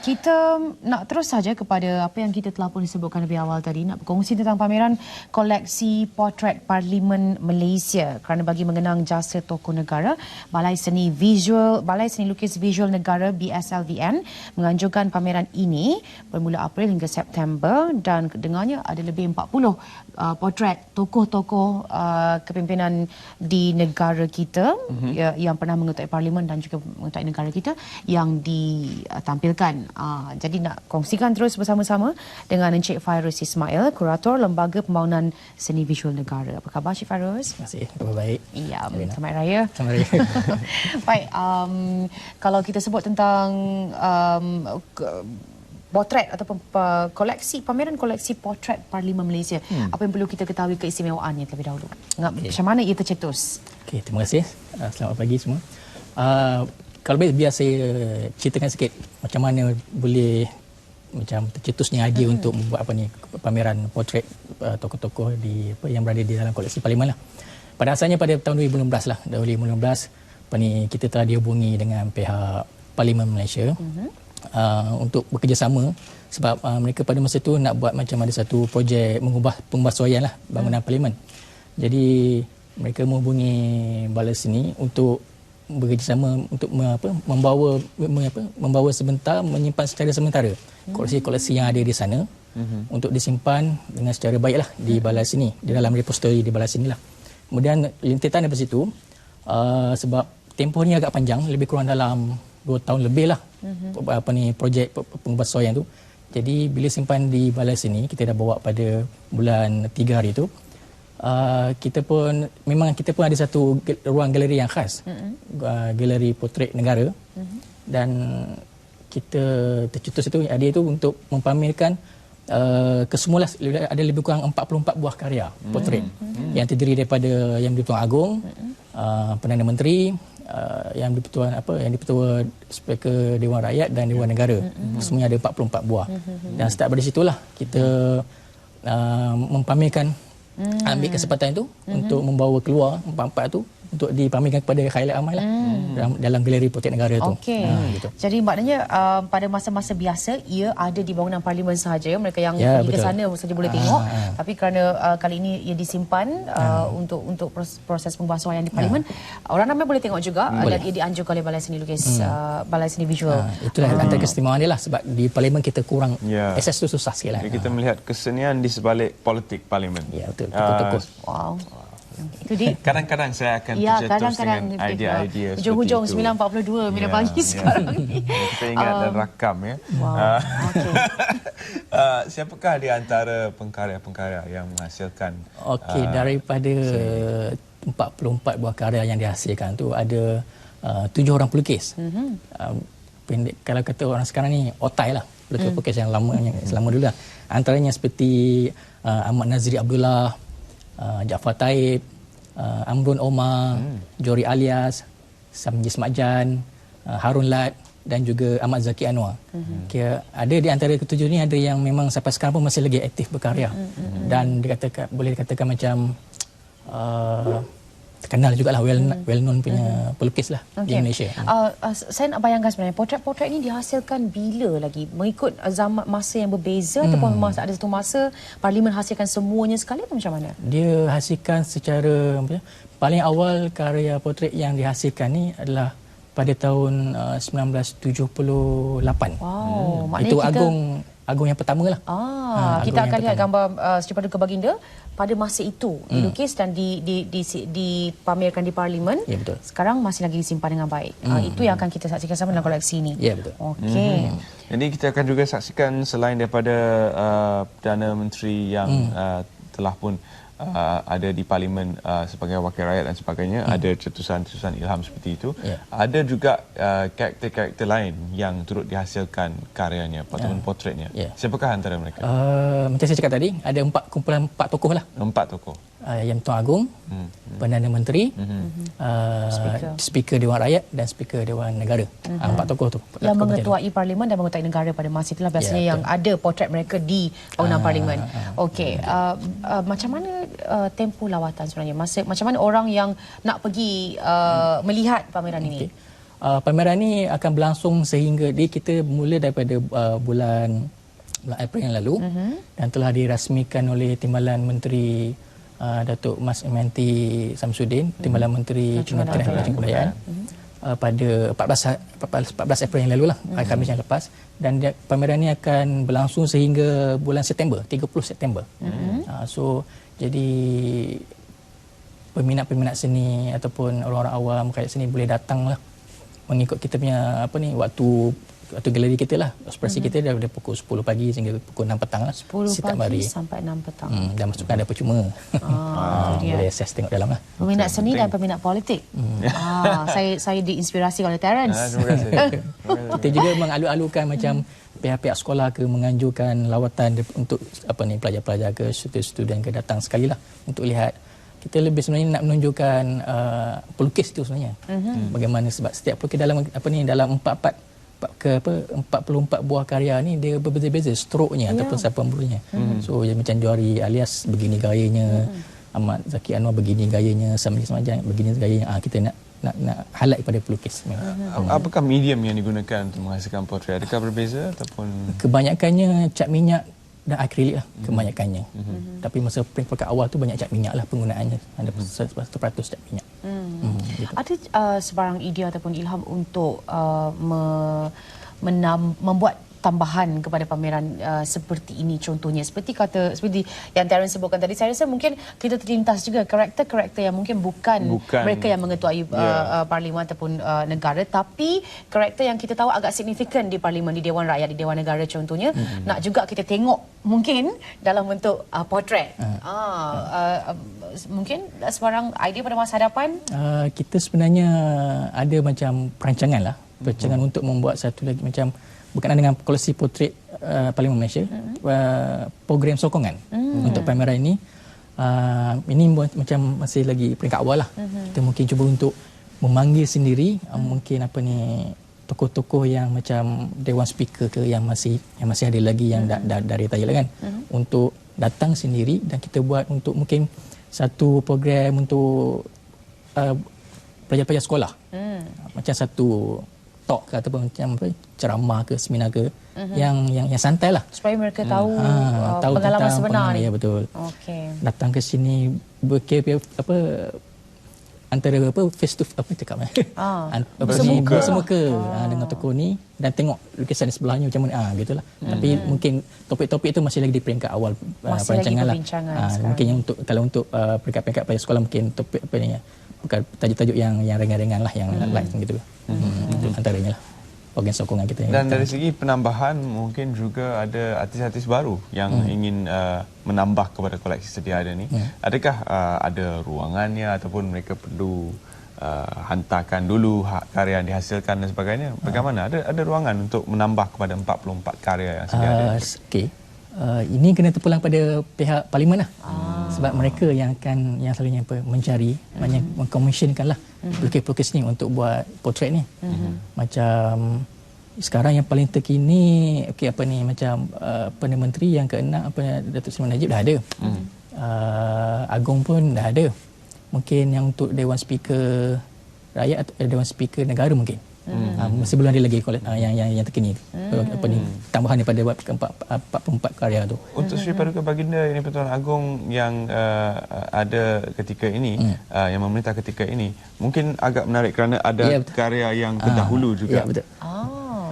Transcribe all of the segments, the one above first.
Kita nak terus saja kepada apa yang kita telah pun sebutkan lebih awal tadi, nak berkongsi tentang pameran koleksi potret Parlimen Malaysia. Kerana bagi mengenang jasa tokoh negara, Balai Seni Lukis Visual Negara BSLVN menganjurkan pameran ini bermula April hingga September, dan dengarnya ada lebih 40 potret tokoh-tokoh kepimpinan di negara kita yang pernah mengetuai Parlimen dan juga mengetuai negara kita yang ditampilkan. Jadi nak kongsikan terus bersama-sama dengan Encik Fairuz Ismail, Kurator Lembaga Pembangunan Seni Visual Negara. Apa khabar Encik Fairuz? Terima kasih, khabar baik. Ya, selamat Raya. Selamat Raya. Baik, kalau kita sebut tentang potret ataupun pameran koleksi potret Parlimen Malaysia, apa yang perlu kita ketahui keistimewaannya terlebih dahulu? Macam mana ia tercetus? Okey, terima kasih. Selamat pagi semua. Kalau biar saya ceritakan sikit macam mana boleh macam tercetusnya idea untuk membuat pameran potret tokoh-tokoh yang berada di dalam koleksi Parlimen lah. Pada asalnya pada tahun 2016 lah, 2016 kita telah dihubungi dengan pihak Parlimen Malaysia untuk bekerjasama, sebab mereka pada masa itu nak buat macam ada satu projek mengubah pembasuhan lah bangunan Parlimen. Jadi mereka menghubungi Balai Seni untuk bekerjasama untuk membawa sebentar, menyimpan secara sementara koleksi-koleksi yang ada di sana untuk disimpan dengan secara baiklah di Balai Seni, di dalam repository di Balai Seni lah. Kemudian lintitan daripada situ, sebab tempoh ni agak panjang, lebih kurang dalam 2 tahun lebih lah projek pembasuhan tu. Jadi bila simpan di Balai Seni, kita dah bawa pada bulan 3 hari tu, kita pun ada satu ruang galeri yang khas, galeri potret negara, dan kita tercetus itu idea itu untuk mempamerkan kesemula ada lebih kurang 44 buah karya potret yang terdiri daripada Yang di-Pertuan Agong, Perdana Menteri, yang di-Pertua Speaker Dewan Rakyat dan Dewan Negara. Semuanya ada 44 buah. Dan start dari situlah kita mempamerkan, ambil kesempatan itu untuk membawa keluar 44 tu untuk dipamerkan kepada khalayak ramai lah dalam galeri potret negara tu. Okey. Gitu. Jadi maknanya pada masa-masa biasa ia ada di bangunan Parlimen sahaja, mereka yang pergi ke sana saja boleh tengok. Tapi kerana kali ini ia disimpan untuk proses pembasuhan yang di Parlimen, orang ramai boleh tengok juga, dan ia dianjurkan oleh Balai Seni Lukis, Balai Seni Visual. Itulah antara keistimewaan dia lah, sebab di Parlimen kita kurang akses tu, susah sikit lah. Kita melihat kesenian di sebalik politik Parlimen. Ya, betul. Betul. Wow. Itu dia. Kadang-kadang saya akan tercetus dengan idea-idea seperti itu. Hujung-hujung 9.42 minit pagi sekarang ni. Kita ingat dan rakam ya. Wow. Okay. Siapakah di antara pengkarya-pengkarya yang menghasilkan? Okey, daripada 44 buah karya yang dihasilkan tu ada 7 orang pelukis. Kalau kata orang sekarang ni otai lah, pelukis yang lama, yang selama dulu lah. Antaranya seperti Ahmad Nazri Abdullah, Jaafar Taib, Amrun Omar, Jori Alias, Samjis Makjan, Harun Lat dan juga Ahmad Zaki Anwar. Ada di antara ketujuh ni ada yang memang sampai sekarang pun masih lagi aktif berkarya, dan boleh dikatakan macam terkenal jugalah, well known punya pelukis lah di Malaysia. Saya nak bayangkan sebenarnya potret-potret ini dihasilkan bila lagi? Mengikut zaman masa yang berbeza ataupun masa ada satu masa Parlimen hasilkan semuanya sekali atau macam mana? Dia hasilkan secara paling awal karya potret yang dihasilkan ni adalah pada tahun 1978. Wow, itu Agong yang pertama lah. Kita akan lihat gambar Seri Paduka Baginda pada masa itu dilukis dan dipamerkan di Parlimen. Ya, betul. Sekarang masih lagi disimpan dengan baik. Itu yang akan kita saksikan sama dalam koleksi ini. Ya, betul. Okey. Jadi kita akan juga saksikan selain daripada Perdana Menteri yang telah pun ada di Parlimen sebagai wakil rakyat dan sebagainya, ada cetusan-cetusan ilham seperti itu. Ada juga karakter-karakter lain yang turut dihasilkan karyanya ataupun potretnya. Siapakah antara mereka? Macam saya cakap tadi, ada kumpulan 4 tokoh lah. 4 tokoh. Yang Tuan Agong, Perdana Menteri, Speaker Dewan Rakyat dan Speaker Dewan Negara. 4 tokoh tu. Yang mengetuai Parlimen dan mengetuai negara pada masa itulah biasanya yang ada potret mereka di bangunan Parlimen. Okey, macam mana tempoh lawatan sebenarnya? Macam mana orang yang nak pergi melihat pameran ini? Pameran ni akan berlangsung sehingga kita mula daripada bulan April yang lalu dan telah dirasmikan oleh Timbalan Menteri Datuk Mas Emanti Samsudin, Timbalan Menteri Kementerian dan Kebudayaan pada 14 April yang lalu lah, hari Khamis yang lepas, dan pameran ni akan berlangsung sehingga bulan September, 30 September. So jadi peminat-peminat seni ataupun orang-orang awam kait seni boleh datang lah mengikut kita punya waktu galeri kita lah. Ekspresi kita daripada pukul 10 pagi sehingga pukul 6 petang lah. 10 pagi sampai 6 petang. Dan masukkan ada percuma. Boleh access tengok dalam lah. Peminat seni dan peminat politik. Saya diinspirasi oleh Terence. Terima kasih. Kita juga mengalu-alukan macam pihak-pihak sekolah ke menganjurkan lawatan untuk pelajar-pelajar ke student ke datang sekali lah untuk lihat. Kita lebih sebenarnya nak menunjukkan pelukis itu sebenarnya. Bagaimana sebab setiap pelukis dalam dalam 44 buah karya ni dia berbeza-beza stroke-nya ataupun sapuan burunya. So macam Johari alias begini gayanya, Ahmad Zaki Anwar begini gayanya, Samri Semajang begini gayanya. Kita nak highlight pada pelukis. Apakah medium yang digunakan untuk menghasilkan portrait? Adakah berbeza ataupun kebanyakannya cat minyak dan akrilik lah kebanyakannya. Tapi masa peringkat awal tu banyak cat minyak lah penggunaannya. Ada 100% cat minyak. Gitu. Ada sebarang idea ataupun ilham untuk membuat tambahan kepada pameran seperti ini, contohnya seperti yang Terence sebutkan tadi. Saya rasa mungkin kita terlintas juga karakter-karakter yang mungkin bukan mereka yang mengetuai parlimen ataupun negara, tapi karakter yang kita tahu agak signifikan di parlimen, di Dewan Rakyat, di Dewan Negara contohnya, nak juga kita tengok mungkin dalam bentuk portrait. Mungkin sebarang idea pada masa hadapan. Kita sebenarnya ada macam perancangan untuk membuat satu lagi macam berkenaan dengan koleksi portrait Parlimen Malaysia, program sokongan untuk pameran ini. Ini macam masih lagi peringkat awal lah. Kita mungkin cuba untuk memanggil sendiri mungkin tokoh-tokoh yang macam Dewan Speaker ke yang masih ada lagi yang dah retire kan, untuk datang sendiri dan kita buat untuk mungkin satu program untuk pelajar-pelajar sekolah. Macam satu talk ke ataupun macam ceramah ke seminar ke yang santai lah supaya mereka tahu pengalaman tentang sebenar ni. Ya betul. Okey. Datang ke sini antara face to bersemuka dengan tokoh ni dan tengok lukisan di sebelahnya macam mana gitulah. Tapi mungkin topik-topik itu masih lagi di peringkat awal perancangan lah. Mungkin yang kalau untuk peringkat-peringkat pelajar sekolah mungkin topik bukan tajuk-tajuk yang ringan-ringan lah, yang light gitu. Itu antaranya lah program sokongan kita. Dan dari segi penambahan mungkin juga ada artis-artis baru yang ingin menambah kepada koleksi sedia ada ni. Adakah ada ruangannya ataupun mereka perlu hantarkan dulu karya yang dihasilkan dan sebagainya? Bagaimana? Ada ruangan untuk menambah kepada 44 karya yang sedia ada? Ini kena terpulang pada pihak parlimen lah. Sebab mereka yang selalunya mencari, mengkomisionkanlah pelukis-pelukis ni untuk buat portrait ni. Macam sekarang yang paling terkini macam Perdana Menteri yang ke-6 Datuk Seri Najib dah ada. Agong pun dah ada. Mungkin yang untuk Dewan Speaker Rakyat atau Dewan Speaker Negara mungkin. Masih belum ada lagi yang terkini tambahan daripada 44 karya tu. Untuk Sri Paduka Baginda Yang di-Pertuan Agong yang ada ketika ini, yang memerintah ketika ini, mungkin agak menarik kerana ada karya yang terdahulu juga. Ya betul.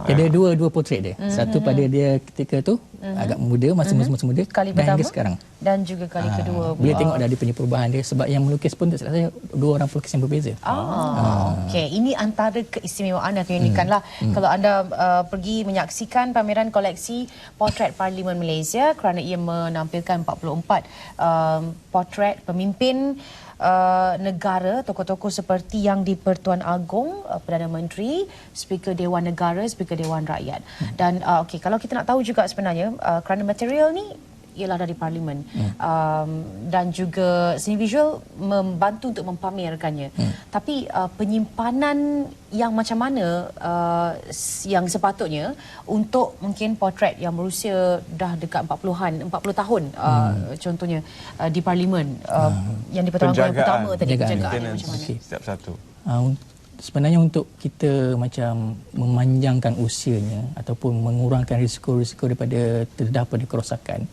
Ada dua portrait dia. Satu pada dia ketika tu agak muda, masa muda, kali dan pertama dia sekarang. Dan juga kali kedua. Boleh tengok dah dia punya perubahan dia sebab yang melukis pun tak salah saya dua orang pelukis yang berbeza. Okey, ini antara keistimewaan dan keunikan lah. Kalau anda pergi menyaksikan pameran koleksi portrait Parlimen Malaysia kerana ia menampilkan 44 portrait pemimpin negara, tokoh-tokoh seperti yang di-Pertuan Agong, Perdana Menteri, Speaker Dewan Negara, Speaker Dewan Rakyat. Dan kalau kita nak tahu juga sebenarnya kerana material ni ialah dari parlimen, dan juga seni visual membantu untuk mempamerkannya. Tapi penyimpanan yang macam mana yang sepatutnya untuk mungkin portrait yang berusia dah dekat 40 tahun contohnya di parlimen yang di Pertuan Agong yang pertama tadi, penjagaan macam mana? Setiap satu. sebenarnya untuk kita macam memanjangkan usianya ataupun mengurangkan risiko-risiko daripada terdedah pada kerosakan,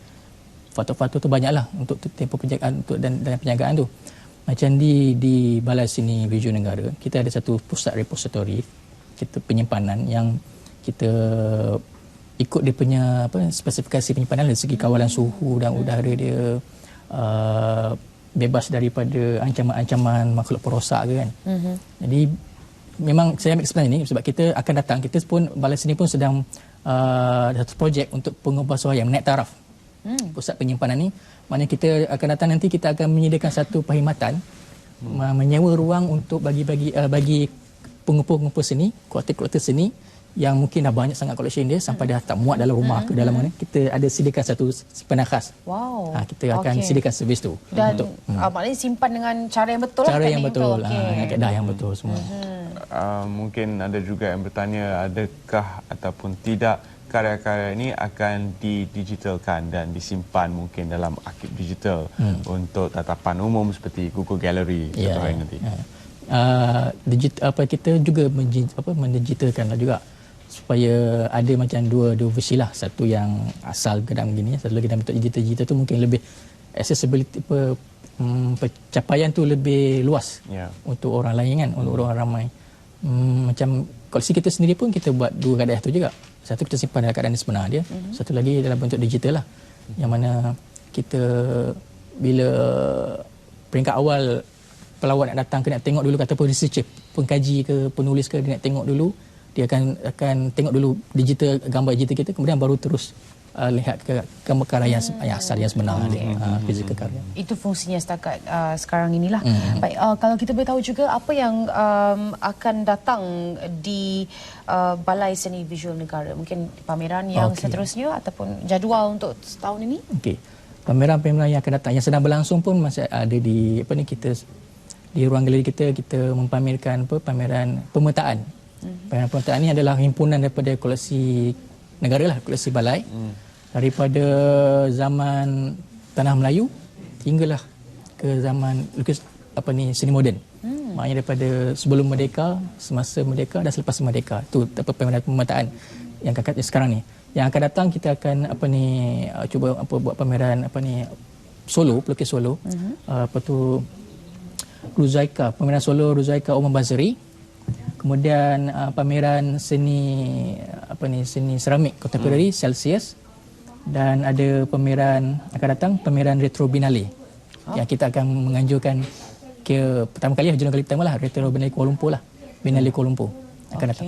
faktor-faktor tu banyaklah untuk tempoh penjagaan untuk dan penjagaan tu. Macam di Balai Seni Visual Negara, kita ada satu pusat repository kita penyimpanan yang kita ikut dia punya spesifikasi penyimpanan dari segi kawalan suhu dan udara dia bebas daripada ancaman-ancaman makhluk perosak ke kan. Jadi memang saya ambil kesempatan ini sebab kita akan datang, kita pun Balai Seni pun sedang satu projek untuk pengubahsuaian naik taraf pusat penyimpanan ni. Maknanya kita akan datang nanti, kita akan menyediakan satu perkhidmatan menyewa ruang untuk bagi pengumpul-pengumpul seni, kolektor-kolektor seni yang mungkin dah banyak sangat collection dia sampai dah tak muat dalam rumah ke dalam mana, kita ada sediakan satu simpanan khas. Wow. Kita akan sediakan servis tu. Dan maknanya simpan dengan cara yang betul cara lah. yang betul, dengan kaedah yang betul semua. Mungkin ada juga yang bertanya, adakah ataupun tidak karya-karya ini akan didigitalkan dan disimpan mungkin dalam arsip digital untuk tatapan umum seperti Google Gallery contoh hari nanti. Kita juga mendigitalkan juga supaya ada macam dua versi lah, satu yang asal gedang begini, satu lagi dalam bentuk digital tu mungkin lebih accessibility, pencapaian tu lebih luas untuk orang lain kan, untuk orang ramai. Macam koleksi kita sendiri pun kita buat dua kaedah tu juga. Satu kita simpan dalam keadaan sebenar dia, satu lagi dalam bentuk digital lah, yang mana kita bila peringkat awal pelawat nak datang, nak tengok dulu, ataupun researcher, pengkaji ke penulis ke, dia nak tengok dulu, dia akan tengok dulu digital, gambar digital kita, kemudian baru terus lihat ke gambar karya yang asal, yang sebenar dia, fizikal karya. Itu fungsinya setakat sekarang inilah. Baik, kalau kita boleh tahu juga apa yang akan datang di Balai Seni Visual Negara, mungkin pameran yang seterusnya ataupun jadual untuk setahun ini? Pameran-pameran yang akan datang yang sedang berlangsung pun masih ada di kita di ruang galeri kita mempamerkan pameran pemetaan. Pameran pemetaan ini adalah himpunan daripada koleksi negara lah, koleksi balai, daripada zaman Tanah Melayu hinggalah ke zaman lukis seni moden. Maknanya daripada sebelum merdeka, semasa merdeka dan selepas merdeka. Itu pameran pemetaan yang sekarang ni. Yang akan datang kita akan cuba buat pameran solo, pelukis solo. Ruzaika, pameran solo Ruzaika Omar Bazari. Kemudian pameran seni seni seramik contemporary Celsius, dan ada pameran akan datang pameran Retro Binale yang kita akan menganjurkan pertama kali, jurnal kali pertama lah, Retro Binale Kuala Lumpur lah, Binale Kuala Lumpur akan datang.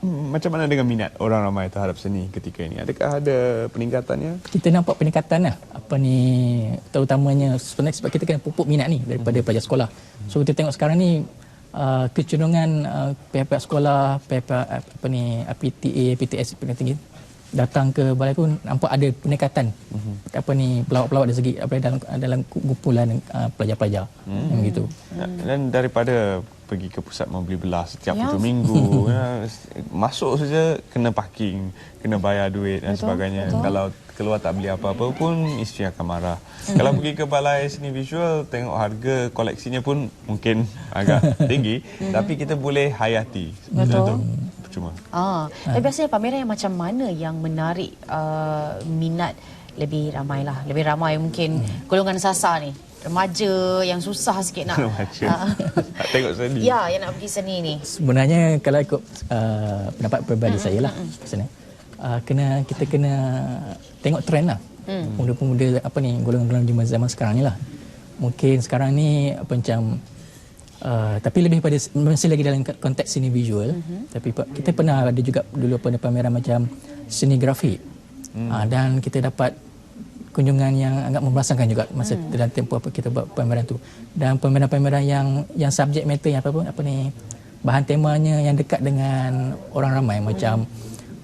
Macam mana dengan minat orang ramai terhadap seni ketika ini? Adakah ada peningkatannya? Kita nampak peningkatan lah, terutamanya sebenarnya sebab kita kena pupuk minat ni daripada pelajar sekolah. So kita tengok sekarang ni kecenderungan pihak-pihak sekolah, pihak-pihak PTA, PTS tinggi datang ke balai pun nampak ada peningkatan pelawak-pelawak dari segi dalam kumpulan pelajar-pelajar yang begitu. Dan daripada pergi ke pusat membeli belah setiap hujung minggu, masuk saja kena parking, kena bayar duit dan sebagainya. Kalau keluar tak beli apa-apa pun isteri akan marah. Kalau pergi ke Balai Seni Visual, tengok harga koleksinya pun mungkin agak tinggi, tapi kita boleh hayati. Betul. Percuma. Tapi biasanya pameran yang macam mana yang menarik minat lebih ramai lah, lebih ramai mungkin golongan sasar ni, remaja yang susah sikit nak nak tengok seni. Ya, yang nak pergi seni ni. Sebenarnya kalau ikut pendapat peribadi saya lah, kita kena tengok trend lah. Pemuda-pemuda golongan-golongan zaman sekarang ni lah. Mungkin sekarang ni macam tapi lebih pada masih lagi dalam konteks seni visual. Tapi kita pernah ada juga dulu pameran macam seni grafik. Dan kita dapat kunjungan yang agak memberangsangkan juga masa dalam tempoh kita buat pameran tu. Dan pameran-pameran yang subjek matter yang bahan temanya yang dekat dengan orang ramai, macam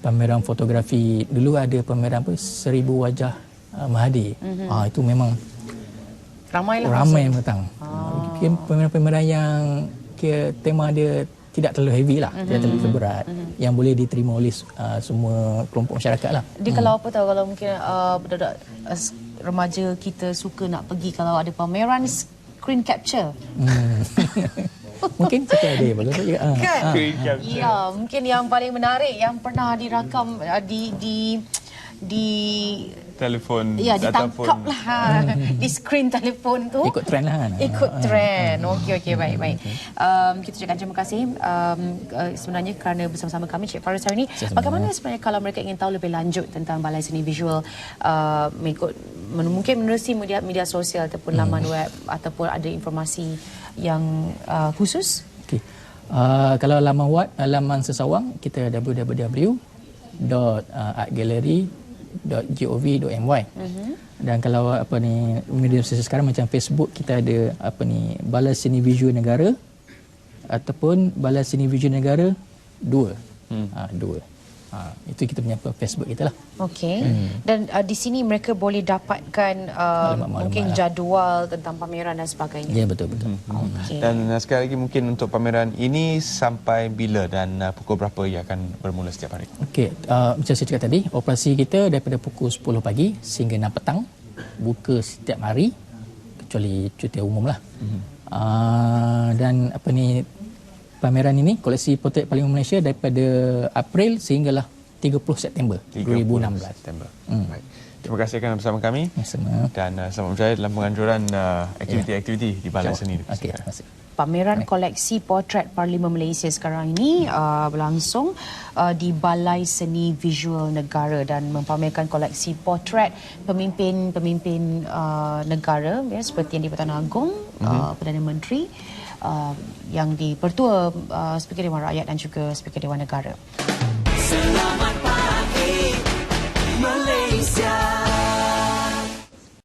pameran fotografi. Dulu ada pameran 1000 wajah Mahathir. Itu memang ramai yang datang. Mungkin pameran-pameran yang tema dia tidak terlalu heavy lah, tidak terlalu berat, yang boleh diterima oleh semua kelompok masyarakat lah. Dia kalau kalau mungkin budak-budak remaja kita suka nak pergi, kalau ada pameran screen capture. Mungkin satu ada yang bagus juga. Kan? Screen capture. Ya, mungkin yang paling menarik yang pernah dirakam di Telefon ya ataupun ditangkap lah di skrin telefon tu. Ikut trend lah. Ikut trend. Okey, baik. Kita ucapkan terima kasih sebenarnya kerana bersama-sama kami Cik Faris hari ini. Bagaimana sebenarnya kalau mereka ingin tahu lebih lanjut tentang Balai Seni Visual mengikut mungkin menerusi media sosial ataupun laman web ataupun ada informasi yang khusus? Okey. Kalau laman sesawang kita www.artgallery.gov.my. Dan kalau media sosial sekarang macam Facebook, kita ada Balai Seni Visual Negara ataupun Balai Seni Visual Negara 2. 2. Itu kita punya Facebook kita lah. Okey. Dan di sini mereka boleh dapatkan mungkin jadual tentang pameran dan sebagainya. Ya, betul. Okey. Dan sekali lagi mungkin untuk pameran ini sampai bila dan pukul berapa ia akan bermula setiap hari? Okey, macam saya cakap tadi, operasi kita daripada pukul 10 pagi sehingga 6 petang. Buka setiap hari kecuali cuti umum lah. Dan pameran ini, koleksi potret Parlimen Malaysia daripada April sehinggalah 30 September 2016. September. Baik. Terima kasih kerana bersama kami. Sama. Dan selamat berjaya dalam penganjuran aktiviti-aktiviti di Balai Seni. Okey, terima kasih. Pameran koleksi potret Parlimen Malaysia sekarang ini berlangsung di Balai Seni Visual Negara dan mempamerkan koleksi potret pemimpin-pemimpin negara ya, seperti yang di-Pertuan Agong, Perdana Menteri, yang di-Pertua Speaker Dewan Rakyat dan juga Speaker Dewan Negara.